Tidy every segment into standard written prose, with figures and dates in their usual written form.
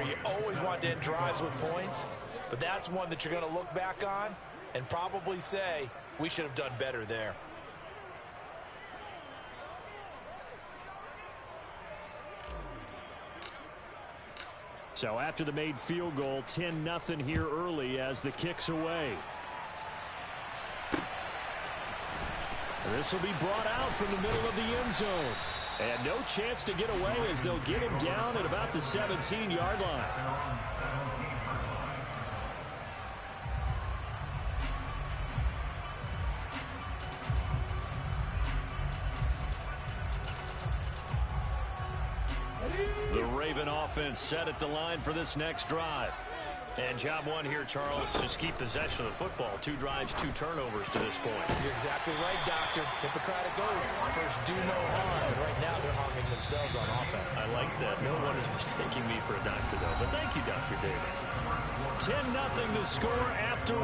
you always want to end drives with points, but that's one that you're going to look back on and probably say, we should have done better there. So after the made field goal, 10-0 here early as the kick's away. This will be brought out from the middle of the end zone. And no chance to get away as they'll get him down at about the 17-yard line. The Raven offense set at the line for this next drive. And job one here, Charles, just keep possession of the football. 2 drives, 2 turnovers to this point. You're exactly right, Doctor. Hippocratic oath. First, do no harm. Right now, they're harming themselves on offense. I like that. No one is mistaking me for a doctor, though. But thank you, Dr. Davis. 10-0 the score after 1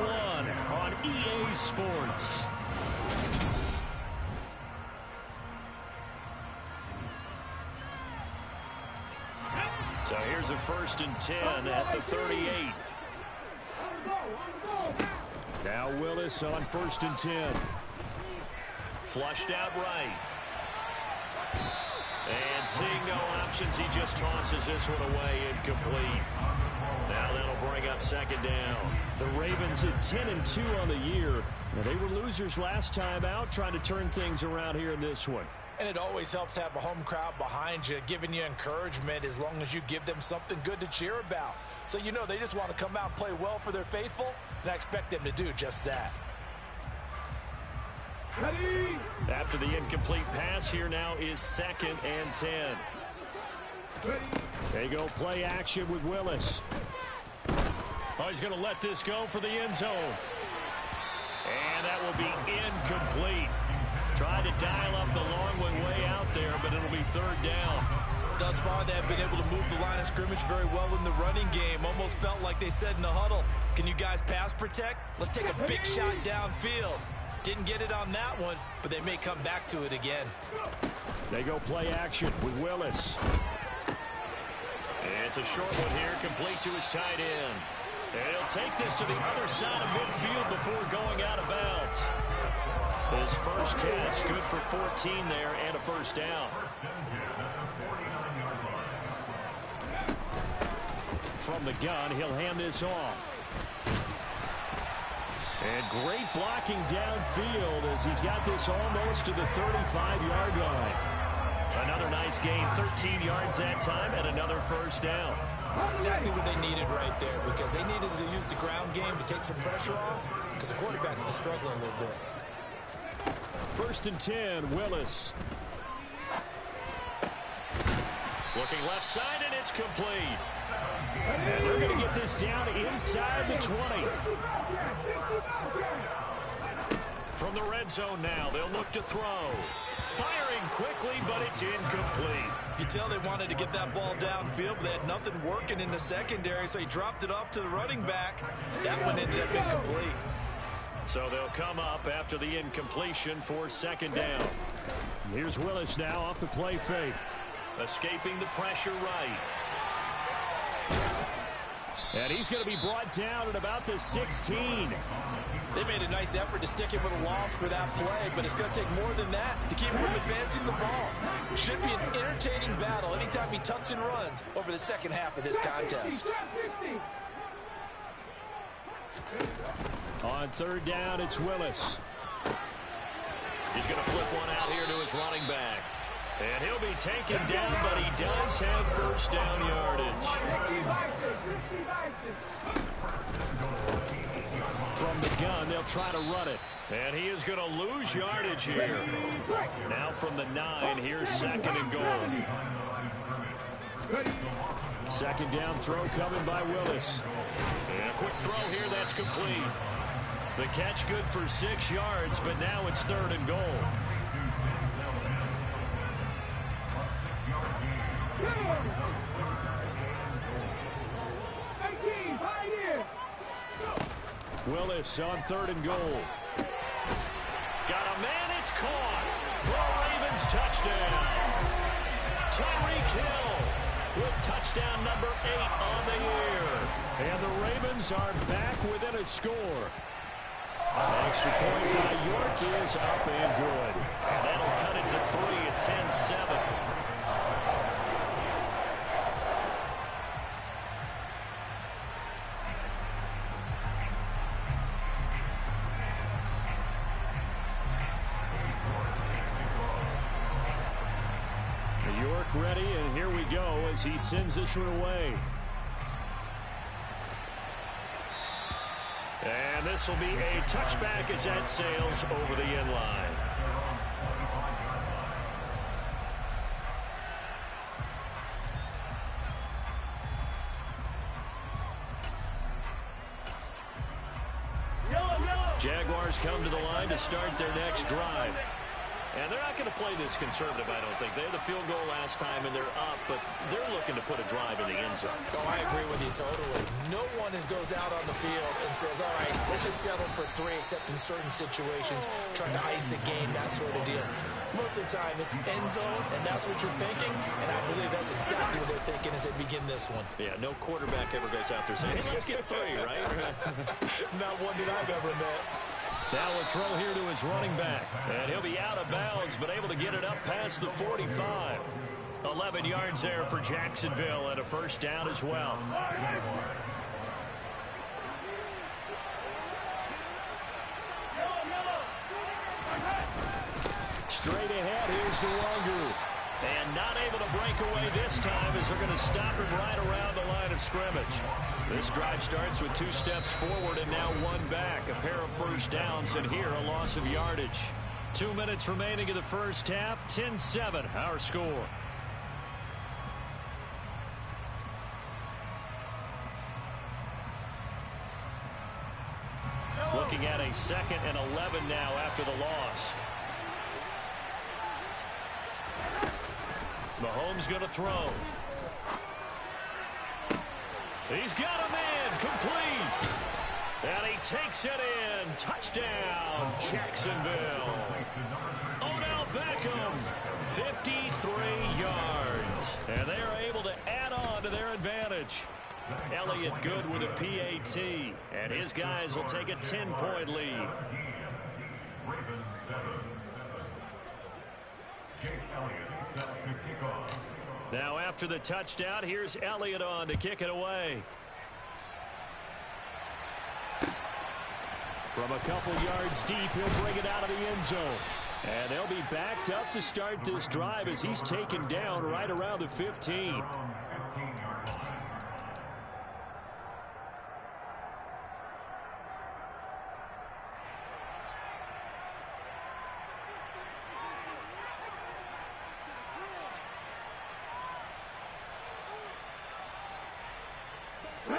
on EA Sports. So here's a 1st and 10 at the 38. Now Willis on 1st and 10. Flushed out right. And seeing no options, he just tosses this one away, incomplete. Now that'll bring up 2nd down. The Ravens at 10-2 on the year. Now they were losers last time out, trying to turn things around here in this one. And it always helps to have a home crowd behind you, giving you encouragement as long as you give them something good to cheer about. So you know they just want to come out and play well for their faithful, and I expect them to do just that. Ready? After the incomplete pass, here now is 2nd and 10. Ready? They go play action with Willis. Oh, he's going to let this go for the end zone. And that will be incomplete. Tried to dial up the long way out there, but it'll be 3rd down. Thus far, they have been able to move the line of scrimmage very well in the running game. Almost felt like they said in the huddle, can you guys pass protect? Let's take a big shot downfield. Didn't get it on that one, but they may come back to it again. They go play action with Willis. And it's a short one here, complete to his tight end. And he'll take this to the other side of midfield before going out of bounds. His first catch, good for 14 there and a 1st down. From the gun, he'll hand this off. And great blocking downfield as he's got this almost to the 35-yard line. Another nice gain, 13 yards that time, and another 1st down. Exactly what they needed right there, because they needed to use the ground game to take some pressure off, because the quarterback's been struggling a little bit. 1st and 10, Willis. Looking left side, and it's complete. And they're going to get this down inside the 20. From the red zone now, they'll look to throw. Firing quickly, but it's incomplete. You can tell they wanted to get that ball downfield, but they had nothing working in the secondary, so he dropped it off to the running back. That one ended up incomplete. So they'll come up after the incompletion for 2nd down. Here's Willis now off the play fake. Escaping the pressure right. And he's going to be brought down at about the 16. They made a nice effort to stick him with a loss for that play, but it's going to take more than that to keep him from advancing the ball. Should be an entertaining battle anytime he tucks and runs over the 2nd half of this contest. On 3rd down, it's Willis. He's going to flip one out here to his running back. And he'll be taken down, but he does have 1st down yardage. From the gun, they'll try to run it. And he is going to lose yardage here. Now from the 9, here's 2nd and goal. 2nd down throw coming by Willis. And a quick throw here, that's complete. The catch good for 6 yards, but now it's 3rd and goal. Willis on 3rd and goal. Got a man, it's caught for a Ravens touchdown. Tyreek Hill with touchdown number 8 on the year. And the Ravens are back within a score. An extra point by York is up and good. And that'll cut it to 3 at 10-7. York ready, and here we go as he sends this one away. And this will be a touchback as that sails over the end line. Jaguars come to the line to start their next drive. And they're not going to play this conservative, I don't think. They had the field goal last time, and they're up, but they're looking to put a drive in the end zone. Oh, I agree with you totally. No one goes out on the field and says, all right, let's just settle for 3, except in certain situations, trying to ice a game, that sort of deal. Most of the time, it's end zone, and that's what you're thinking, and I believe that's exactly what they're thinking as they begin this one. Yeah, no quarterback ever goes out there saying, hey, let's get 3, right? Not one that I've ever met. Now a throw here to his running back. And he'll be out of bounds, but able to get it up past the 45. 11 yards there for Jacksonville and a first down as well. Straight ahead, here's Nwangu. And not able to break away this time as they're going to stop him right around the line of scrimmage. This drive starts with 2 steps forward and now 1 back. A pair of first downs, and here a loss of yardage. 2 minutes remaining in the first half. 10-7, our score. Looking at a 2nd and 11 now after the loss. Mahomes going to throw. He's got a man complete. And he takes it in. Touchdown, Jacksonville. Odell Beckham, 53 yards. And they are able to add on to their advantage. Elliott good with a PAT. And his guys will take a 10-point lead. Now after the touchdown, here's Elliott on to kick it away. From a couple yards deep, he'll bring it out of the end zone. And they'll be backed up to start this drive as he's taken down right around the 15.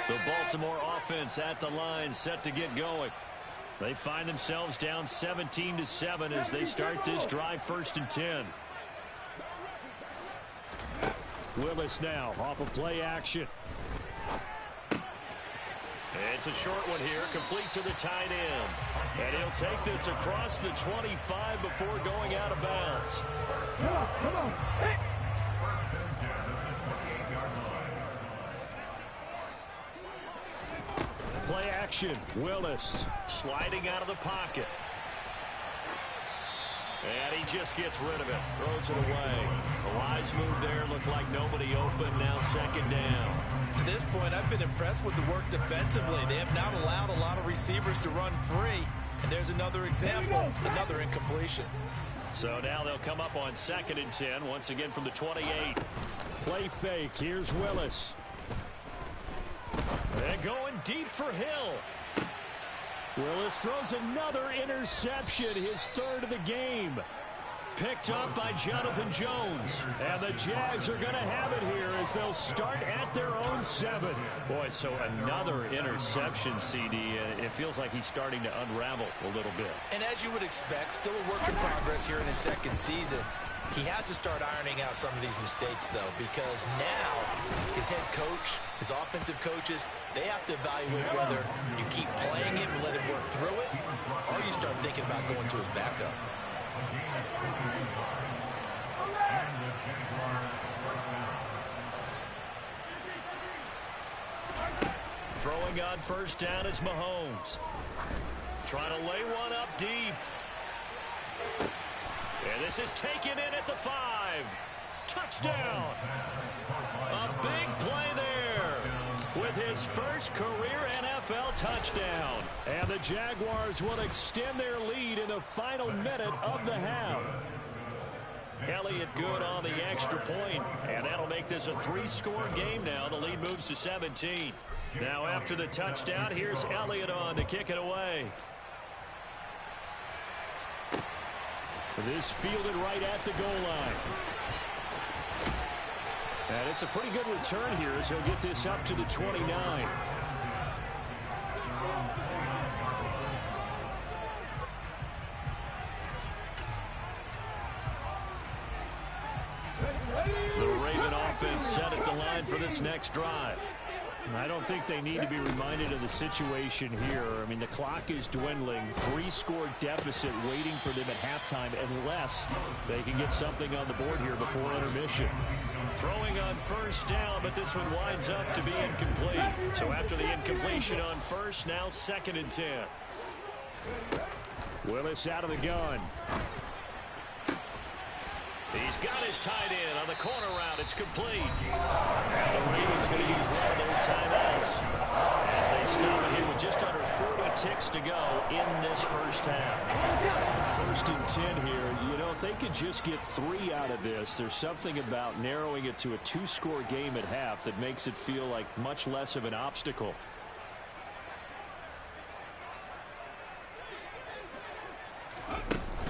The Baltimore offense at the line, set to get going. They find themselves down 17-7 as they start this drive, 1st and 10. Willis now off of play action. It's a short one here, complete to the tight end. And he'll take this across the 25 before going out of bounds. Come on. Hey. Play action. Willis sliding out of the pocket. And he just gets rid of it. Throws it away. A wise move there. Looked like nobody open. Now 2nd down. To this point, I've been impressed with the work defensively. They have not allowed a lot of receivers to run free. And there's another example. Another incompletion. So now they'll come up on 2nd and 10. Once again from the 28. Play fake. Here's Willis. And going deep for Hill. Willis throws another interception, his 3rd of the game. Picked up by Jonathan Jones. And the Jags are going to have it here as they'll start at their own 7. Boy, so another interception, CD. It feels like he's starting to unravel a little bit. And as you would expect, still a work in progress here in his 2nd season. He has to start ironing out some of these mistakes, though, because now his head coach, his offensive coaches, they have to evaluate whether you keep playing him and let him work through it, or you start thinking about going to his backup. Throwing on first down is Mahomes. Trying to lay one up deep. And this is taken in at the 5. Touchdown. A big play there with his first career NFL touchdown. And the Jaguars will extend their lead in the final minute of the half. Elliott good on the extra point, and that'll make this a 3-score game now. The lead moves to 17. Now after the touchdown, here's Elliott on to kick it away. This fielded right at the goal line. And it's a pretty good return here as he'll get this up to the 29. The Raven offense set at the line for this next drive. I don't think they need to be reminded of the situation here. I mean, the clock is dwindling. 3-score deficit waiting for them at halftime unless they can get something on the board here before intermission. Throwing on first down, but this one winds up to be incomplete. So after the incompletion on first, now 2nd and 10. Willis out of the gun. He's got his tight end on the corner route. It's complete. And the Ravens going to use one of their timeouts as they stop it here with just under 40 ticks to go in this first half. 1st and 10 here. You know, if they could just get 3 out of this, there's something about narrowing it to a 2-score game at half that makes it feel like much less of an obstacle.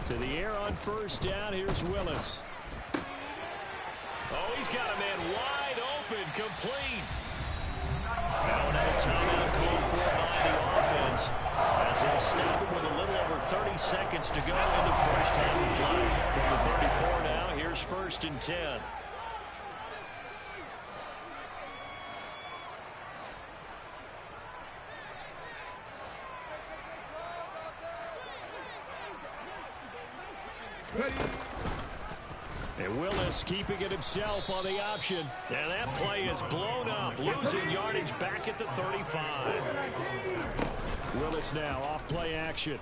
To the air on first down. Here's Willis. Oh, he's got a man wide open, complete. Now another timeout called for by the offense as they stop it with a little over 30 seconds to go in the first half of play. From the 34 now, here's 1st and 10. And Willis keeping it himself on the option. And that play is blown up, losing yardage back at the 35. Willis now off play action.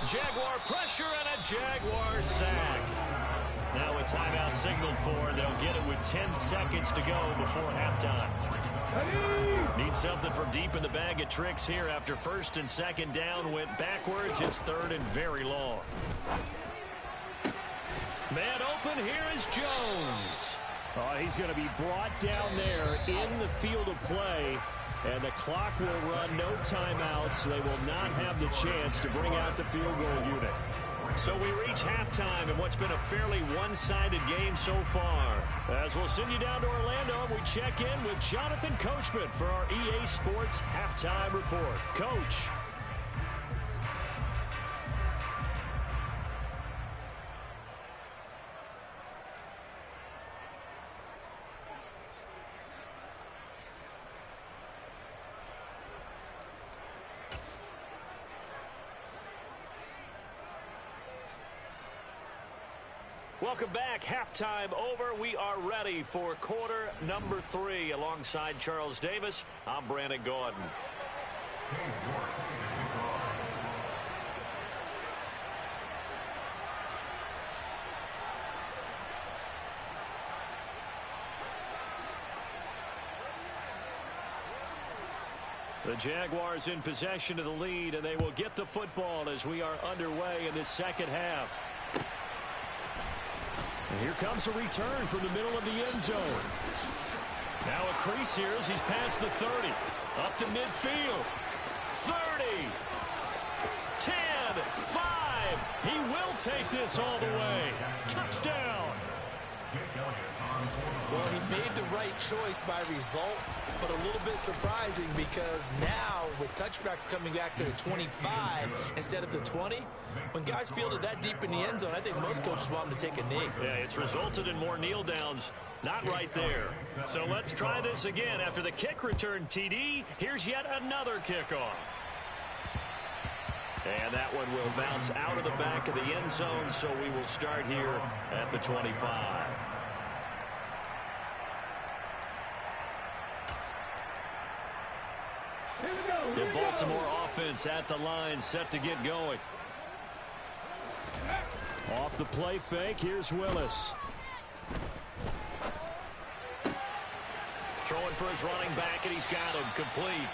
Jaguar pressure and a Jaguar sack. Now a timeout signaled for, and they'll get it with 10 seconds to go before halftime. Need something from deep in the bag of tricks here after 1st and 2nd down went backwards. It's 3rd and very long. Man open, here is Jones. Oh, he's going to be brought down there in the field of play. And the clock will run, no timeouts. They will not have the chance to bring out the field goal unit. So we reach halftime in what's been a fairly one-sided game so far. As we'll send you down to Orlando, we check in with Jonathan Coachman for our EA Sports Halftime Report. Coach. Welcome back. Halftime over. We are ready for quarter number 3. Alongside Charles Davis, I'm Brandon Gordon. The Jaguars in possession of the lead, and they will get the football as we are underway in this second half. And here comes a return from the middle of the end zone. Now a crease here as he's past the 30. Up to midfield. 30. 10. 5. He will take this all the way. Touchdown. Well, he made the right choice by result, but a little bit surprising because now with touchbacks coming back to the 25 instead of the 20, when guys fielded that deep in the end zone, I think most coaches want them to take a knee. Yeah, it's resulted in more kneel downs. Not right there. So let's try this again. After the kick return TD, here's yet another kickoff. And that one will bounce out of the back of the end zone, so we will start here at the 25. The Baltimore offense at the line, set to get going. Off the play fake, here's Willis. Throwing for his running back, and he's got him complete.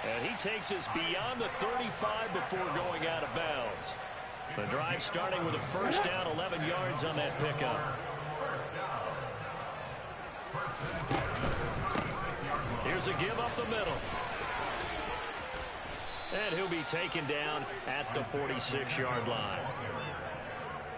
And he takes us beyond the 35 before going out of bounds. The drive starting with a first down, 11 yards on that pickup. Here's a give up the middle. And he'll be taken down at the 46-yard line.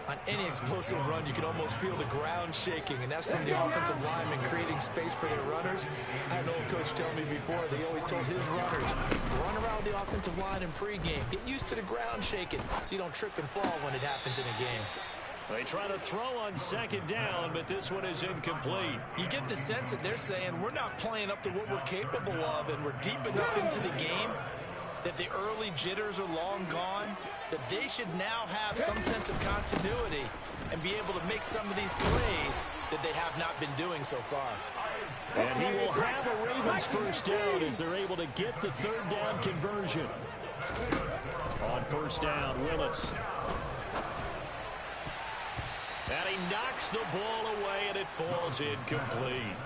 On any explosive run, you can almost feel the ground shaking, and that's from the offensive linemen creating space for their runners. I had an old coach tell me before, they always told his runners, run around the offensive line in pregame. Get used to the ground shaking so you don't trip and fall when it happens in a game. They try to throw on second down, but this one is incomplete. You get the sense that they're saying we're not playing up to what we're capable of, and we're deep enough into the game that the early jitters are long gone, that they should now have some sense of continuity and be able to make some of these plays that they have not been doing so far. And he will have a Ravens first down as they're able to get the third down conversion. On first down, Willis. And he knocks the ball away, and it falls incomplete.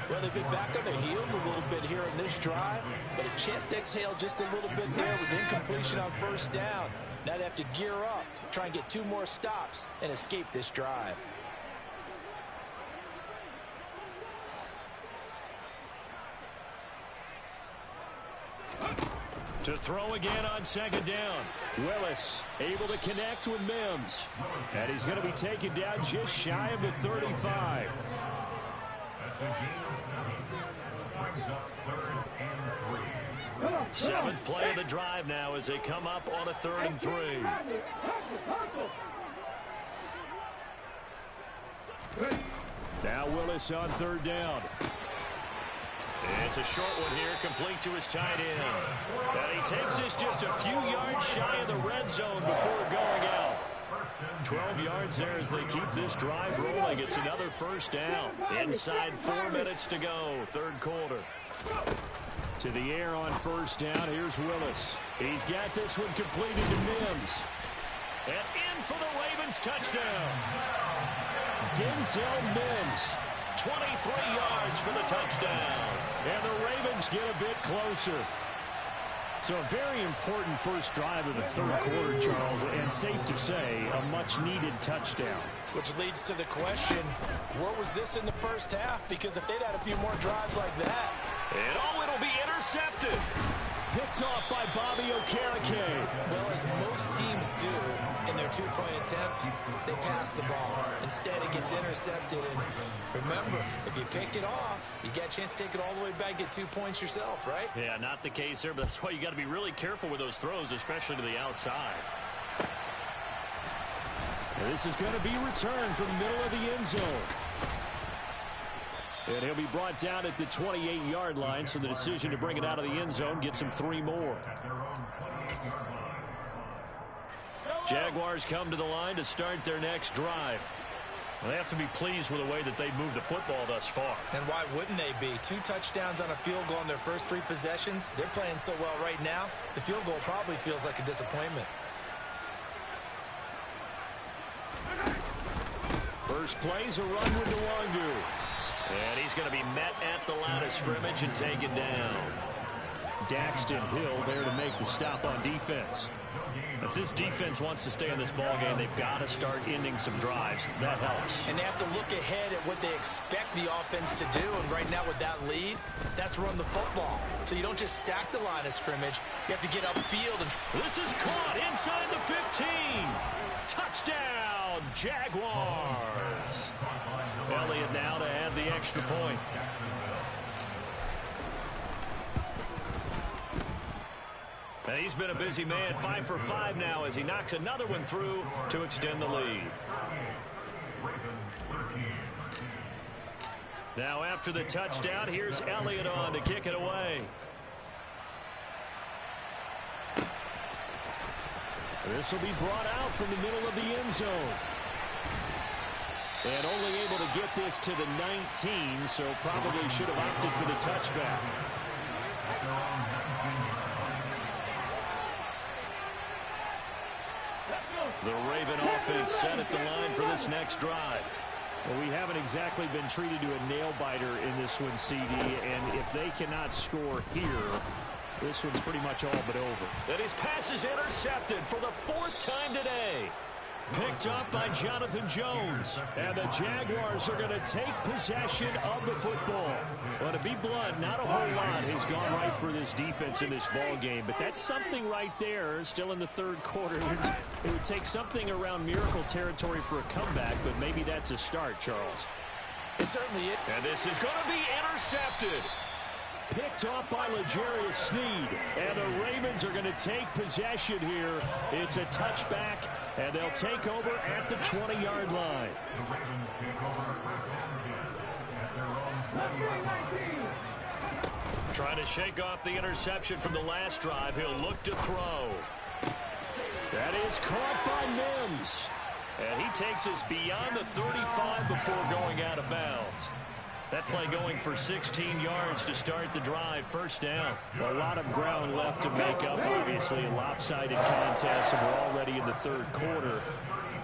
Well, they've been back on their heels a little bit here in this drive, but a chance to exhale just a little bit there with incompletion on first down. Now they have to gear up, try and get 2 more stops, and escape this drive. To throw again on second down. Willis able to connect with Mims. And he's going to be taken down just shy of the 35. Seventh play of the drive now as they come up on a 3rd and 3. Now Willis on third down. It's a short one here, complete to his tight end. And he takes this just a few yards shy of the red zone before going out. 12 yards there as they keep this drive rolling. It's another first down. Inside 4 minutes to go, third quarter. To the air on first down, here's Willis. He's got this one completed to Mims. And in for the Ravens touchdown. Denzel Mims. 23 yards for the touchdown. And the Ravens get a bit closer. So a very important first drive of the third quarter, Charles, and safe to say, a much-needed touchdown. Which leads to the question, where was this in the first half? Because if they'd had a few more drives like that. And it'll be intercepted. Picked off by Bobby Okereke. Well, as most teams do in their 2-point attempt, they pass the ball. Instead, it gets intercepted. And remember, if you pick it off, you get a chance to take it all the way back, get 2 points yourself, right? Yeah, not the case there, but that's why you got to be really careful with those throws, especially to the outside. And this is going to be returned from the middle of the end zone. And he'll be brought down at the 28-yard line, so the decision to bring it out of the end zone gets him 3 more. Jaguars come to the line to start their next drive. Well, they have to be pleased with the way that they've moved the football thus far. And why wouldn't they be? 2 touchdowns on a field goal in their first 3 possessions. They're playing so well right now, the field goal probably feels like a disappointment. First play's a run with Nwangu. And he's going to be met at the line of scrimmage and taken down. Daxton Hill there to make the stop on defense. If this defense wants to stay in this ballgame, they've got to start ending some drives. That helps. And they have to look ahead at what they expect the offense to do. And right now with that lead, that's run the football. So you don't just stack the line of scrimmage. You have to get upfield. And this is caught inside the 15. Touchdown, Jaguars. Elliott now to add the extra point. And he's been a busy man, 5 for 5 now as he knocks another one through to extend the lead. Now after the touchdown, here's Elliott on to kick it away. This will be brought out from the middle of the end zone. And only able to get this to the 19, so probably should have opted for the touchback. The Raven offense set at the line for this next drive. Well, we haven't exactly been treated to a nail-biter in this one, CD, and if they cannot score here, this one's pretty much all but over. And his pass is intercepted for the 4th time today. Picked up by Jonathan Jones. And the Jaguars are going to take possession of the football. Well, to be blunt, not a whole lot has gone right for this defense in this ball game, but that's something right there. Still in the 3rd quarter. It would take something around miracle territory for a comeback, but maybe that's a start, Charles. It certainly is. And this is going to be intercepted. Picked off by L'Jarius Sneed. And the Ravens are going to take possession here. It's a touchback, and they'll take over at the 20-yard line. The Ravens take over first and 10 at their own 19. Trying to shake off the interception from the last drive. He'll look to throw. That is caught by Mims. And he takes us beyond the 35 before going out of bounds. That play going for 16 yards to start the drive. First down. A lot of ground left to make up. Obviously, a lopsided contest, and we're already in the 3rd quarter.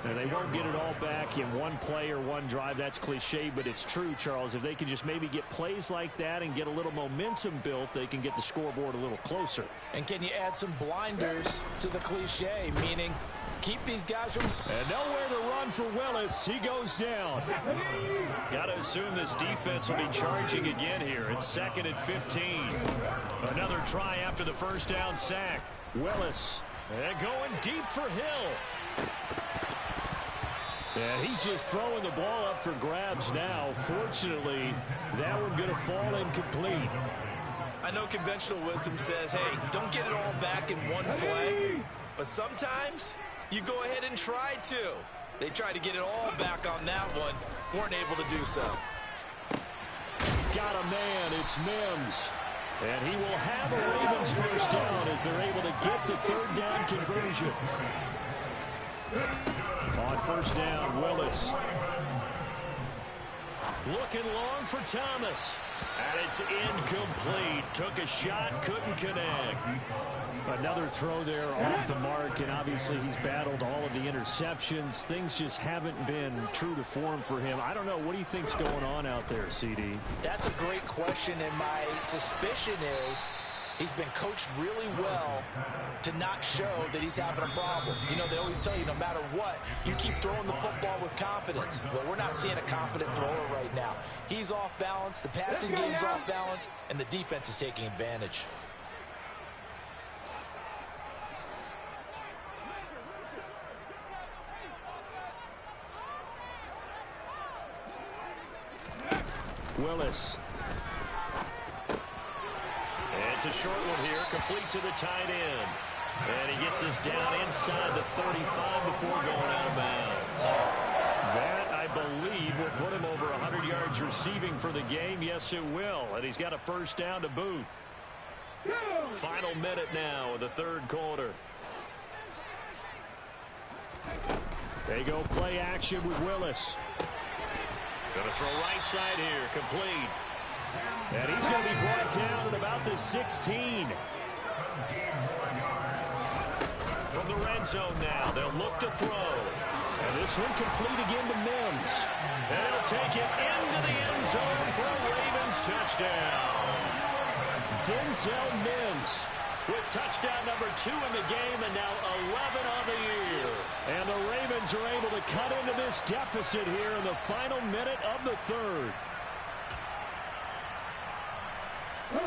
And they won't get it all back in one play or one drive. That's cliche, but it's true, Charles. If they can just maybe get plays like that and get a little momentum built, they can get the scoreboard a little closer. And can you add some blinders to the cliche, meaning keep these guys from... And nowhere to run for Willis. He goes down. Got to assume this defense will be charging again here. It's 2nd and 15. Another try after the first down sack. Willis. And going deep for Hill. Yeah, he's just throwing the ball up for grabs now. Fortunately, that one going to fall incomplete. I know conventional wisdom says, hey, don't get it all back in one play. But sometimes you go ahead and try to. They tried to get it all back on that one. Weren't able to do so. Got a man. It's Mims. And he will have a Ravens first down as they're able to get the 3rd down conversion. On first down, Willis. Looking long for Thomas. And it's incomplete. Took a shot, couldn't connect. Another throw there off the mark, and obviously he's battled all of the interceptions. Things just haven't been true to form for him. I don't know. What do you think's going on out there, CD? That's a great question, and my suspicion is he's been coached really well to not show that he's having a problem. You know, they always tell you no matter what, you keep throwing the football with confidence. Well, we're not seeing a confident thrower right now. He's off balance, the passing game's off balance, and the defense is taking advantage. Willis. It's a short one here, complete to the tight end. And he gets us down inside the 35 before going out of bounds. That, I believe, will put him over 100 yards receiving for the game. Yes, it will. And he's got a first down to boot. Final minute now of the 3rd quarter. They go play action with Willis. Going to throw right side here, complete. And he's going to be brought down at about the 16. From the red zone now, they'll look to throw. And this one complete again to Mims. And he'll take it into the end zone for a Ravens touchdown. Denzel Mims with touchdown number 2 in the game and now 11 on the year. And the Ravens are able to cut into this deficit here in the final minute of the 3rd.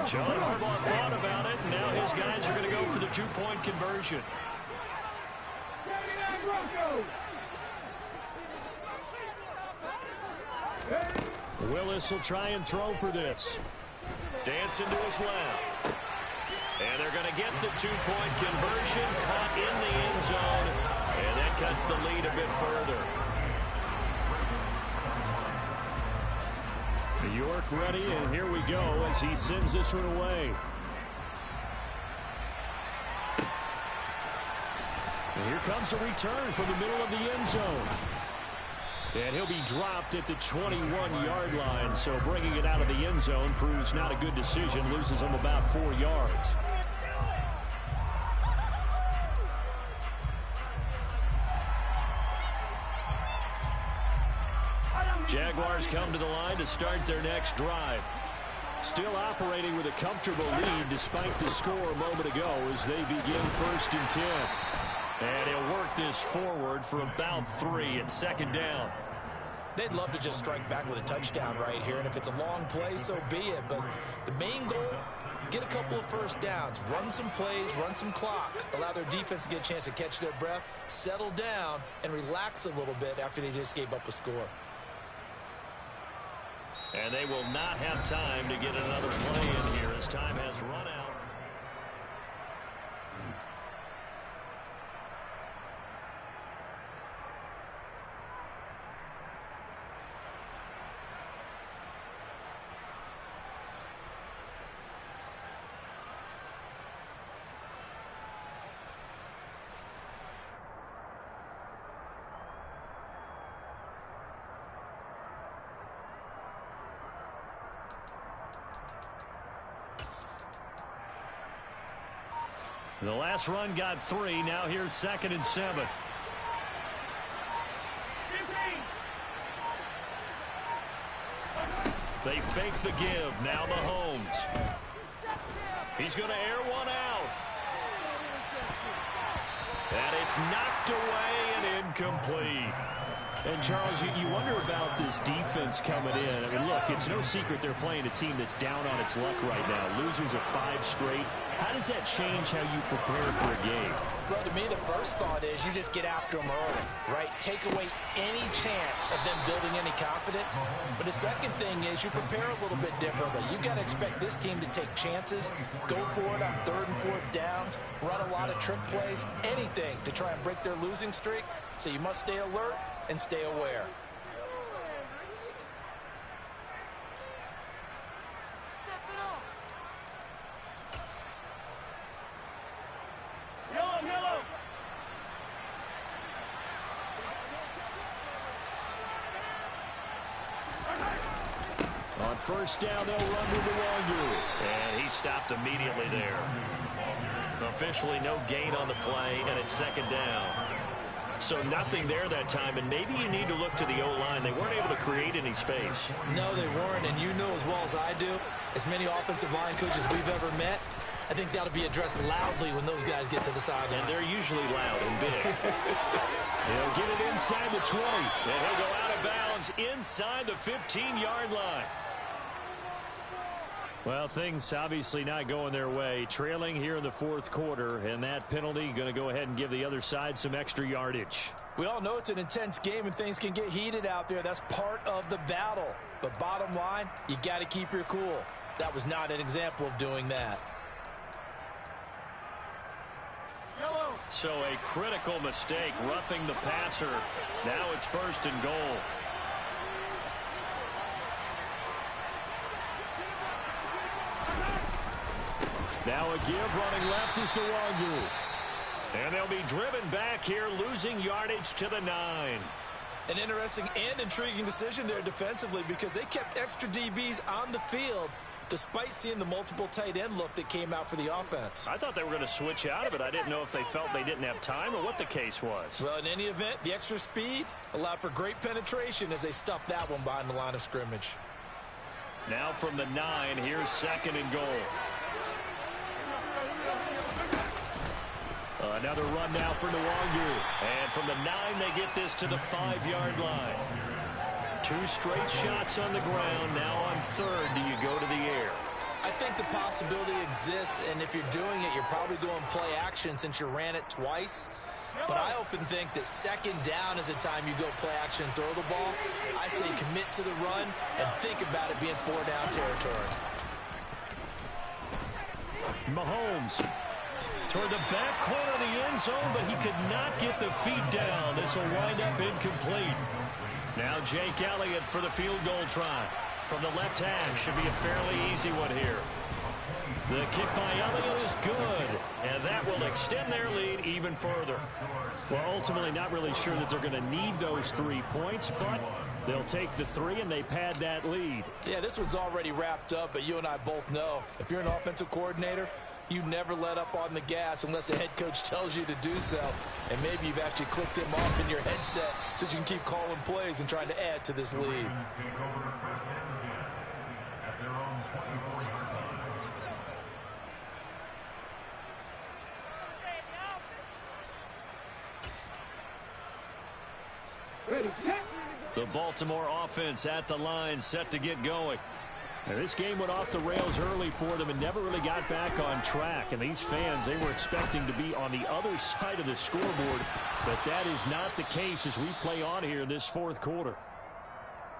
John Harbaugh thought about it, and now his guys are going to go for the 2-point conversion. Willis will try and throw for this. Dancing to his left. And they're going to get the 2-point conversion, caught in the end zone, and that cuts the lead a bit further. York ready, and here we go as he sends this one away. And here comes a return from the middle of the end zone. And he'll be dropped at the 21-yard line. So bringing it out of the end zone proves not a good decision. Loses him about 4 yards. Jaguars come to the line to start their next drive. Still operating with a comfortable lead despite the score a moment ago as they begin 1st and 10. And he'll work this forward for about 3 at 2nd down. They'd love to just strike back with a touchdown right here, and if it's a long play, so be it. But the main goal, get a couple of first downs, run some plays, run some clock, allow their defense to get a chance to catch their breath, settle down, and relax a little bit after they just gave up a score. And they will not have time to get another play in here as time has run out. The last run got 3. Now here's 2nd and 7. They fake the give. Now Mahomes. He's going to air one out. And it's knocked away and incomplete. And, Charles, you wonder about this defense coming in. I mean, look, it's no secret they're playing a team that's down on its luck right now. Losers of 5 straight. How does that change how you prepare for a game? Well, to me, the first thought is you just get after them early, right? Take away any chance of them building any confidence. But the second thing is you prepare a little bit differently. You've got to expect this team to take chances, go for it on 3rd and 4th downs, run a lot of trick plays, anything to try and break their losing streak. So you must stay alert and stay aware. On 1st down, they'll run with the Wongu. And he stopped immediately there. Officially no gain on the play, and it's 2nd down. So nothing there that time, and maybe you need to look to the O-line. They weren't able to create any space. No, they weren't, and you know as well as I do, as many offensive line coaches we've ever met, I think that'll be addressed loudly when those guys get to the sideline. And they're usually loud and big. He'll get it inside the 20. And he'll go out of bounds inside the 15-yard line. Well, things obviously not going their way. Trailing here in the 4th quarter, and that penalty going to go ahead and give the other side some extra yardage. We all know it's an intense game and things can get heated out there. That's part of the battle. But bottom line, you got to keep your cool. That was not an example of doing that. So a critical mistake, roughing the passer. Now it's 1st and goal. Now a give running left is Nwangu. And they'll be driven back here, losing yardage to the 9. An interesting and intriguing decision there defensively because they kept extra DBs on the field despite seeing the multiple tight end look that came out for the offense. I thought they were going to switch out of it. I didn't know if they felt they didn't have time or what the case was. Well, in any event, the extra speed allowed for great penetration as they stuffed that one behind the line of scrimmage. Now from the 9, here's 2nd and goal. Another run now for Nwangu. And from the 9, they get this to the 5-yard line. 2 straight shots on the ground. Now on 3rd, do you go to the air? I think the possibility exists, and if you're doing it, you're probably going play action since you ran it twice. But I often think that 2nd down is a time you go play action and throw the ball. I say commit to the run and think about it being 4-down territory. Mahomes toward the back corner of the end zone, but he could not get the feet down. This will wind up incomplete. Now Jake Elliott for the field goal try. From the left hash, should be a fairly easy one here. The kick by Elliott is good, and that will extend their lead even further. Well, ultimately not really sure that they're going to need those 3 points, but they'll take the 3 and they pad that lead. Yeah, this one's already wrapped up, but you and I both know if you're an offensive coordinator, you never let up on the gas unless the head coach tells you to do so. And maybe you've actually clicked him off in your headset so you can keep calling plays and trying to add to this lead. The Baltimore offense at the line, set to get going. And this game went off the rails early for them and never really got back on track. And these fans, they were expecting to be on the other side of the scoreboard, but that is not the case as we play on here in this fourth quarter.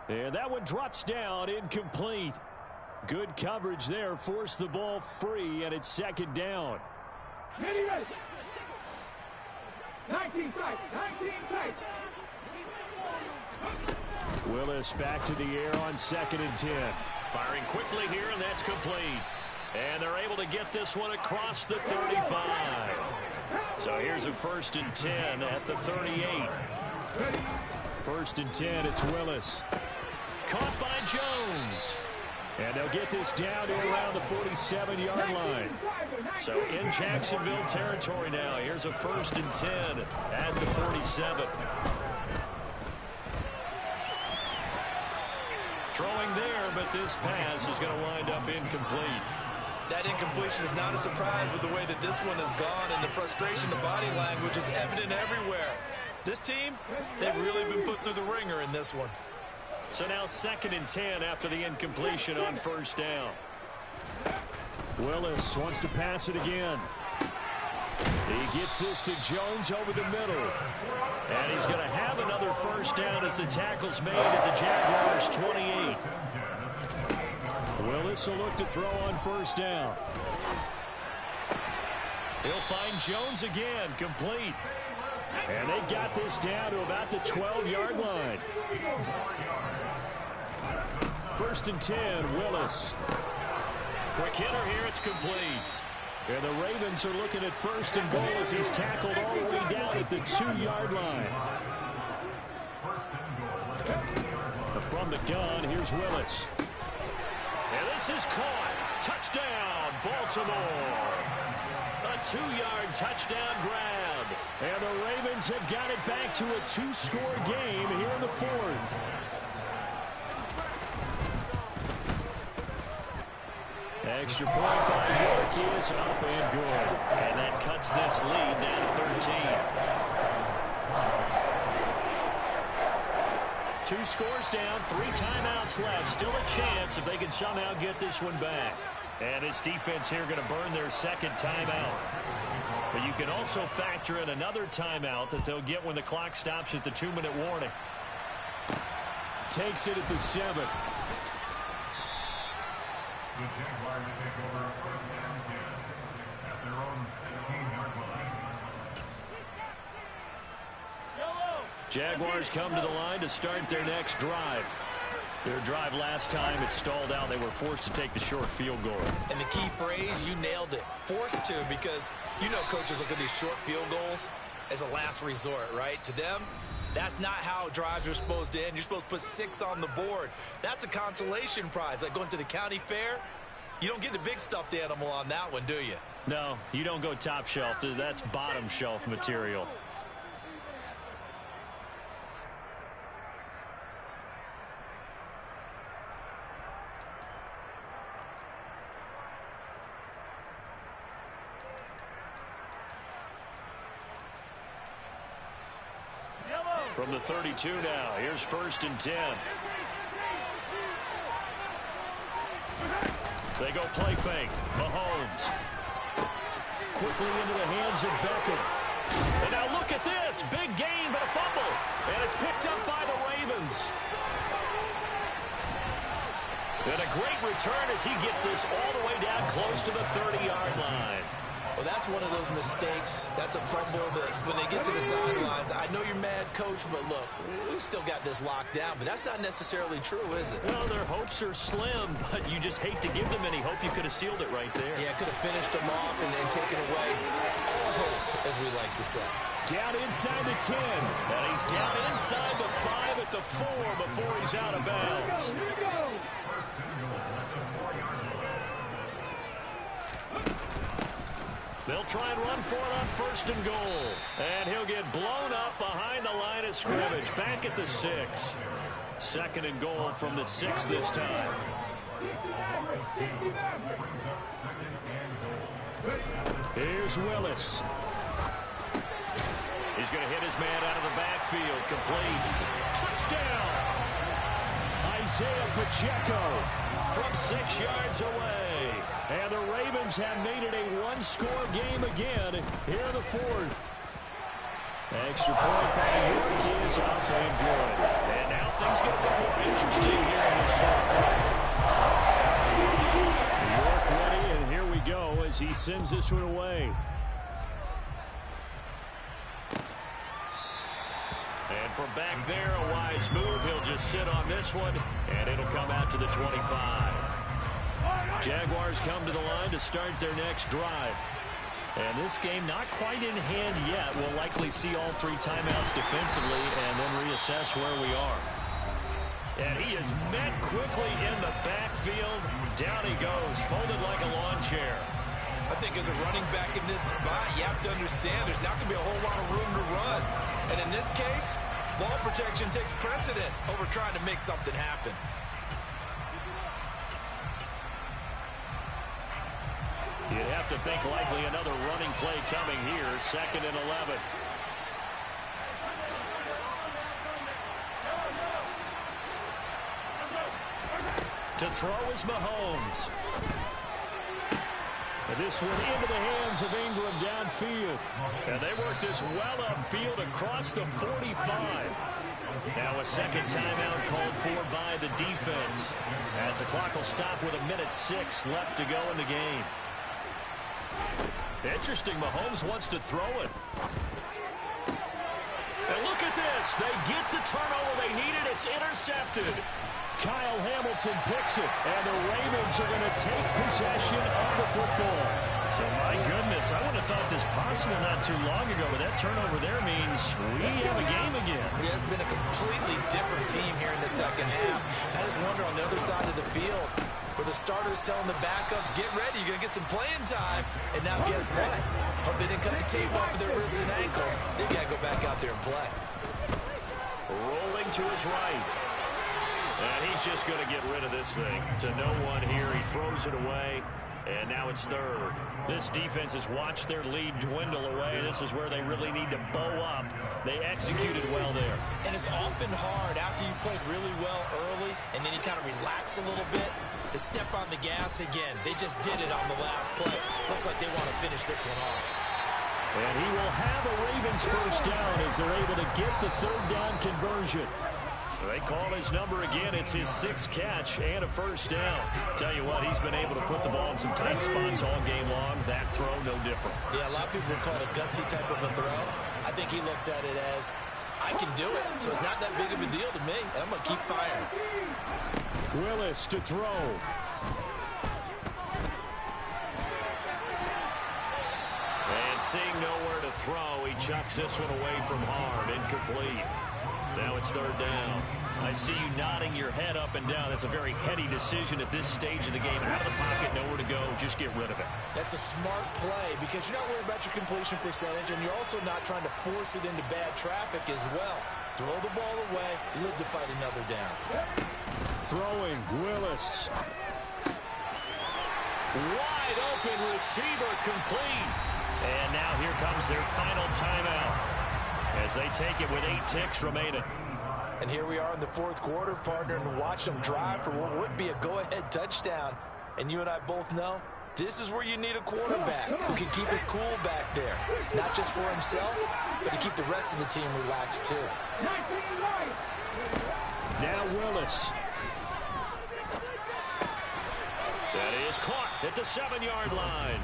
And that one drops down, incomplete. Good coverage there, forced the ball free, and it's second down. 19 tight, 19 tight. Willis back to the air on 2nd and 10. Firing quickly here, and that's complete. And they're able to get this one across the 35. So here's a 1st and 10 at the 38. 1st and 10, it's Willis. Caught by Jones. And they'll get this down to around the 47-yard line. So in Jacksonville territory now. Here's a 1st and 10 at the 47. Throwing there, but this pass is going to wind up incomplete. That incompletion is not a surprise with the way that this one has gone, and the frustration, the body language is evident everywhere. This team, they've really been put through the ringer in this one. So now 2nd and 10 after the incompletion on 1st down. Willis wants to pass it again. He gets this to Jones over the middle. And he's going to have another 1st down as the tackle's made at the Jaguars' 28. Willis will look to throw on 1st down. He'll find Jones again, complete. And they've got this down to about the 12-yard line. 1st and 10, Willis. Quick hitter here, it's complete. And the Ravens are looking at 1st and goal as he's tackled all the way down at the 2-yard line. From the gun, here's Willis. And this is caught. Touchdown, Baltimore. A 2-yard touchdown grab. And the Ravens have got it back to a 2-score game here in the 4th. Extra point by York is up and good. And that cuts this lead down to 13. 2 scores down, 3 timeouts left. Still a chance if they can somehow get this one back. And this defense here going to burn their 2nd timeout. But you can also factor in another timeout that they'll get when the clock stops at the 2-minute warning. Takes it at the 7. The Jaguars take over 1st and 10 at their own 16-yard line. Jaguars come to the line to start their next drive. Their drive last time, it stalled out. They were forced to take the short field goal. And the key phrase, you nailed it. Forced to, because you know coaches look at these short field goals as a last resort, right? To them, that's not how drives are supposed to end. You're supposed to put 6 on the board. That's a consolation prize. Like going to the county fair, you don't get the big stuffed animal on that one, do you? No, you don't go top shelf. That's bottom shelf material. From the 32 now, here's 1st and 10. They go play fake. Mahomes. Quickly into the hands of Beckham. And now look at this. Big gain, but a fumble. And it's picked up by the Ravens. And a great return as he gets this all the way down close to the 30-yard line. Well, that's one of those mistakes. That's a fumble that when they get to the sidelines, I know you're mad, Coach, but look, we've still got this locked down. But that's not necessarily true, is it? Well, their hopes are slim, but you just hate to give them any hope. You could have sealed it right there. Yeah, could have finished them off and taken away all hope, as we like to say. Down inside the 10. And he's down inside the 5 at the 4 before he's out of bounds. They'll try and run for it on 1st and goal. And he'll get blown up behind the line of scrimmage. Back at the 6. 2nd and goal from the 6 this time. Here's Willis. He's going to hit his man out of the backfield. Complete. Touchdown! Isaiah Pacheco From 6 yards away. And the Ravens have made it a one-score game again here in the 4th. Extra point by York is up and good. And now things get a bit more interesting here in this 4th quarter. York ready, and here we go as he sends this one away. And from back there, a wise move. He'll just sit on this one, and it'll come out to the 25. Jaguars come to the line to start their next drive. And this game not quite in hand yet. We'll likely see all 3 timeouts defensively and then reassess where we are. And he is met quickly in the backfield. Down he goes, folded like a lawn chair. I think as a running back in this spot, you have to understand there's not going to be a whole lot of room to run. And in this case, ball protection takes precedent over trying to make something happen. You'd have to think likely another running play coming here. 2nd and 11. To throw is Mahomes. This one into the hands of Ingram downfield. And they work this well upfield across the 45. Now a 2nd timeout called for by the defense. As the clock will stop with 1:06 left to go in the game. Interesting, Mahomes wants to throw it. And look at this. They get the turnover they needed. It's intercepted. Kyle Hamilton picks it, and the Ravens are going to take possession of the football. So, my goodness, I would have thought this possible not too long ago, but that turnover there means we have a game again. Yeah, it's been a completely different team here in the 2nd half. I just wonder on the other side of the field, where the starters telling the backups, get ready, you're going to get some playing time. And now guess what? Hope they didn't cut the tape off of their wrists and ankles. They got to go back out there and play. Rolling to his right. And he's just going to get rid of this thing. To no one here. He throws it away. And now it's 3rd. This defense has watched their lead dwindle away. This is where they really need to bow up. They executed well there. And it's often hard after you've played really well early and then you kind of relax a little bit to step on the gas again. They just did it on the last play. Looks like they want to finish this one off. And he will have a Ravens 1st down as they're able to get the 3rd down conversion. They call his number again. It's his 6th catch and a 1st down. Tell you what, he's been able to put the ball in some tight spots all game long. That throw, no different. Yeah, a lot of people would call it a gutsy type of a throw. I think he looks at it as, I can do it, so it's not that big of a deal to me, and I'm going to keep firing. Willis to throw. And seeing nowhere to throw, he chucks this one away from harm. Incomplete. Now it's 3rd down. I see you nodding your head up and down. That's a very heady decision at this stage of the game. Out of the pocket, nowhere to go. Just get rid of it. That's a smart play because you're not worried about your completion percentage, and you're also not trying to force it into bad traffic as well. Throw the ball away, live to fight another down. Throwing, Willis. Wide open receiver, complete. And now here comes their final timeout as they take it with 8 ticks remaining. And here we are in the 4th quarter, partner, and watch them drive for what would be a go-ahead touchdown. And you and I both know this is where you need a quarterback who can keep his cool back there. Not just for himself, but to keep the rest of the team relaxed too. Now Willis. That is caught at the 7-yard line.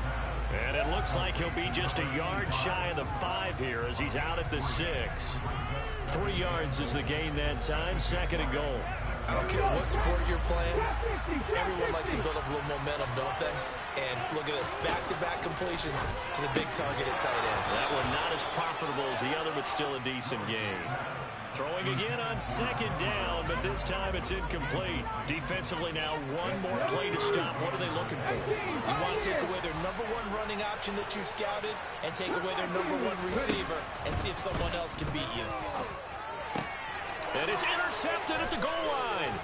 And it looks like he'll be just a yard shy of the 5 here as he's out at the 6. 3 yards is the gain that time. 2nd and goal. I don't care what sport you're playing. Everyone likes to build up a little momentum, don't they? And look at this, back-to-back completions to the big target at tight end. That one not as profitable as the other, but still a decent gain. Throwing again on 2nd down, but this time it's incomplete. Defensively now, one more play to stop. What are they looking for? You want to take away their #1 running option that you scouted and take away their #1 receiver and see if someone else can beat you. And it's intercepted at the goal line.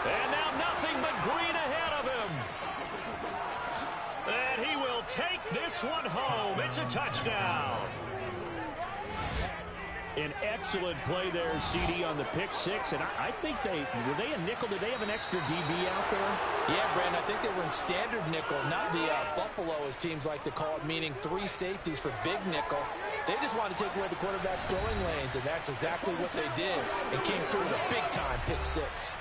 And now nothing but green ahead of him. And he will take this one home. It's a touchdown. An excellent play there, CD, on the pick 6. And I think were they a nickel? Did they have an extra DB out there? Yeah, Brandon, I think they were in standard nickel, not the Buffalo, as teams like to call it, meaning 3 safeties for big nickel. They just wanted to take away the quarterback's throwing lanes, and that's exactly what they did. It came through the big-time pick 6.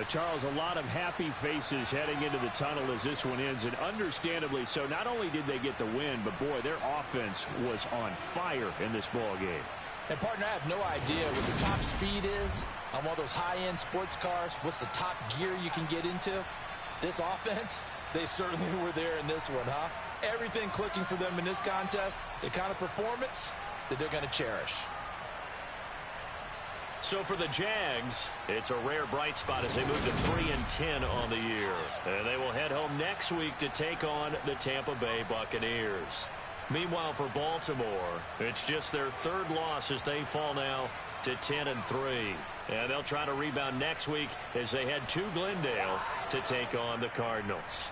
Charles, a lot of happy faces heading into the tunnel as this one ends, and understandably so. Not only did they get the win, but, boy, their offense was on fire in this ball game. And, partner, I have no idea what the top speed is on one of those high-end sports cars. What's the top gear you can get into? This offense, they certainly were there in this one, huh? Everything clicking for them in this contest, the kind of performance that they're going to cherish. So for the Jags, it's a rare bright spot as they move to 3-10 on the year. And they will head home next week to take on the Tampa Bay Buccaneers. Meanwhile, for Baltimore, it's just their 3rd loss as they fall now to 10-3. And they'll try to rebound next week as they head to Glendale to take on the Cardinals.